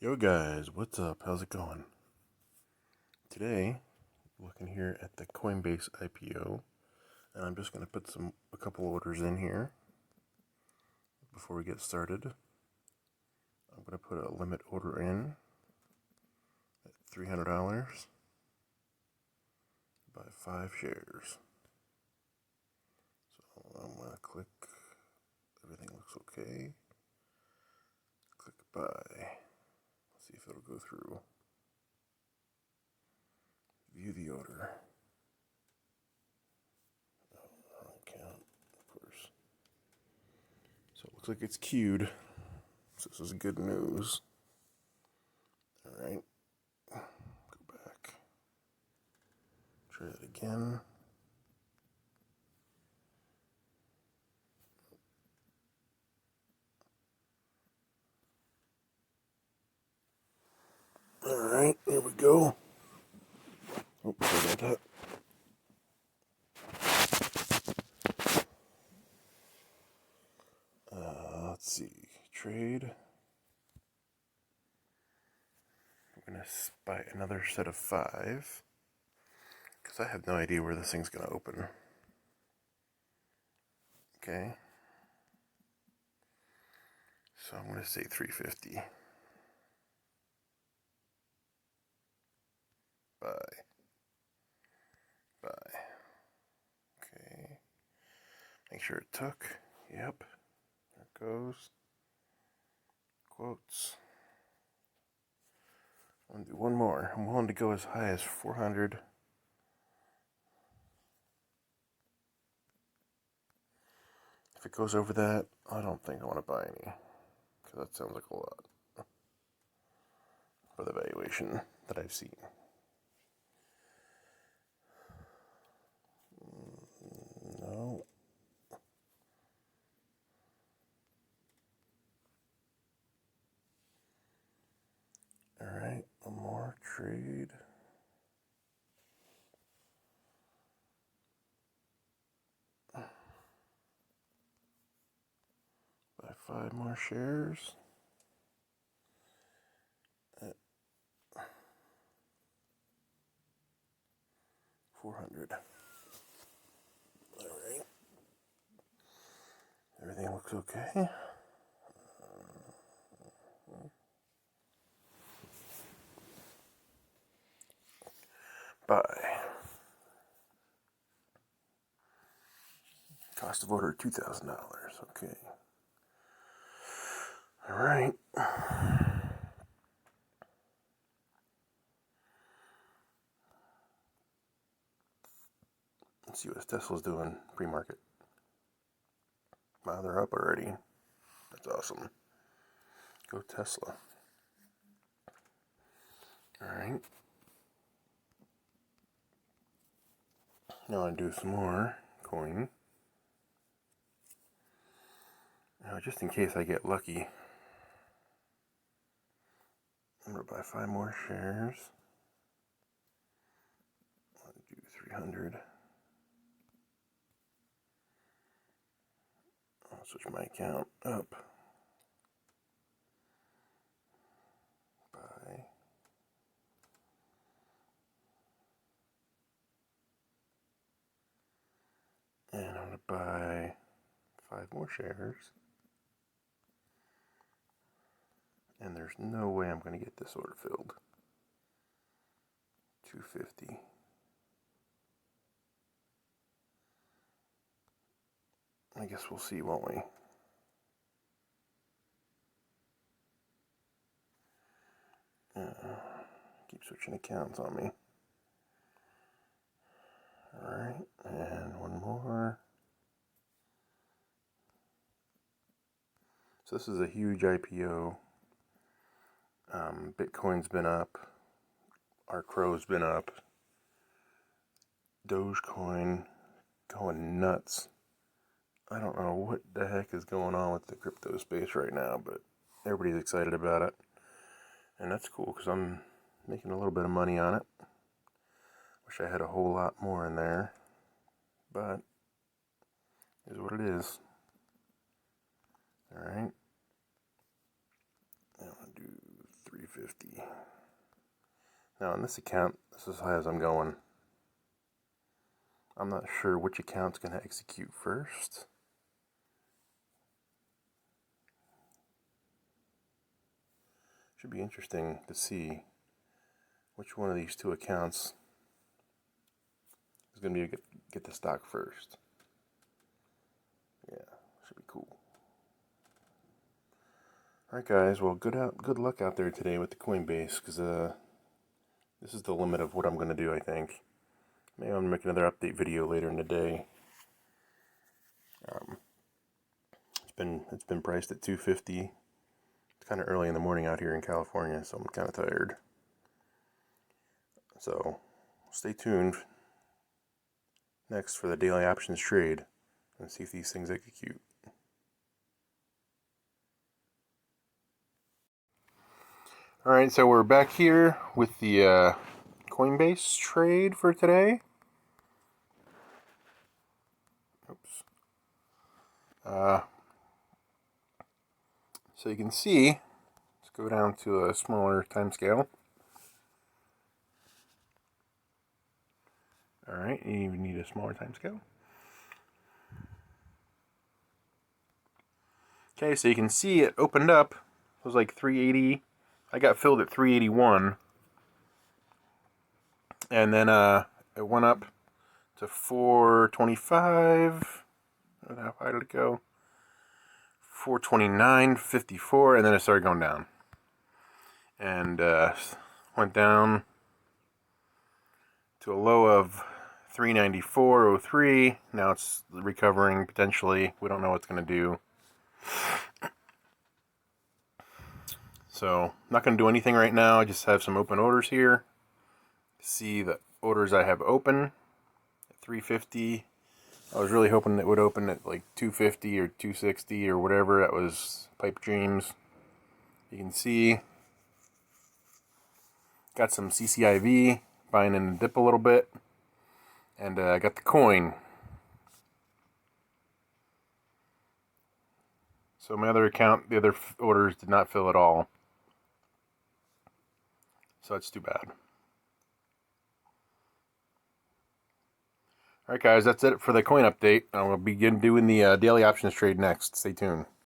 Yo guys, what's up? How's it going? Today, looking here at the Coinbase IPO, and I'm just going to put a couple orders in here before we get started. I'm going to put a limit order in at $300, buy 5 shares. So I'm going to click, everything looks okay. Click buy. Let's see if it'll go through. View the order. Wrong count, of course. So it looks like it's queued. So this is good news. Alright. Go back. Try that again. Alright, there we go. Oh, sorry about that. Let's see. Trade. I'm going to buy another set of 5. Because I have no idea where this thing's going to open. Okay. So I'm going to say 350. Buy. Buy. Okay. Make sure it took. Yep. There it goes. Quotes. I'm going to do one more. I'm willing to go as high as 400. If it goes over that, I don't think I want to buy any. Because that sounds like a lot for the valuation that I've seen. No. Alright, one more trade. Buy 5 more shares. At 400. Alright. Everything looks okay. Buy. Cost of order $2,000. Okay. Alright. Let's see what Tesla's doing pre-market. Wow, they're up already. That's awesome. Go Tesla. Alright. Now I do some more coin. Now, just in case I get lucky, I'm going to buy 5 more shares. I'll do 300. I'll switch my account up. Buy. And I'm going to buy 5 more shares. And there's no way I'm going to get this order filled. 250. I guess we'll see, won't we? Keep switching accounts on me. Alright, and one more. So this is a huge IPO. Bitcoin's been up. Our Crow's been up. Dogecoin going nuts. I don't know what the heck is going on with the crypto space right now, but everybody's excited about it. And that's cool because I'm making a little bit of money on it. Wish I had a whole lot more in there, but it is what it is. Alright. Now I'll do 250. Now on this account, this is as high as I'm going. I'm not sure which account's going to execute first. Should be interesting to see which one of these two accounts is going to be get the stock first. Yeah, should be cool. Alright guys, well good luck out there today with the Coinbase, because this is the limit of what I'm going to do, I think. Maybe I'll make another update video later in the day. It's been priced at $250. It's kind of early in the morning out here in California, so I'm kind of tired. So stay tuned next for the daily options trade and see if these things execute. Alright, so we're back here with the Coinbase trade for today. Oops. So you can see, let's go down to a smaller time scale. Alright, you even need a smaller time scale. Okay, so you can see it opened up. It was like 380. I got filled at 381. And then it went up to 425. How high did it go? 429.54, and then it started going down. And went down to a low of 394.03. Now it's recovering potentially. We don't know what it's going to do. So, not going to do anything right now. I just have some open orders here. See the orders I have open at 350. I was really hoping it would open at like 250 or 260 or whatever. That was pipe dreams. You can see got some CCIV buying in the dip a little bit, and I got the coin. So my other account, the other orders did not fill at all. So it's too bad. Alright guys, that's it for the coin update. I will begin doing the daily options trade next. Stay tuned.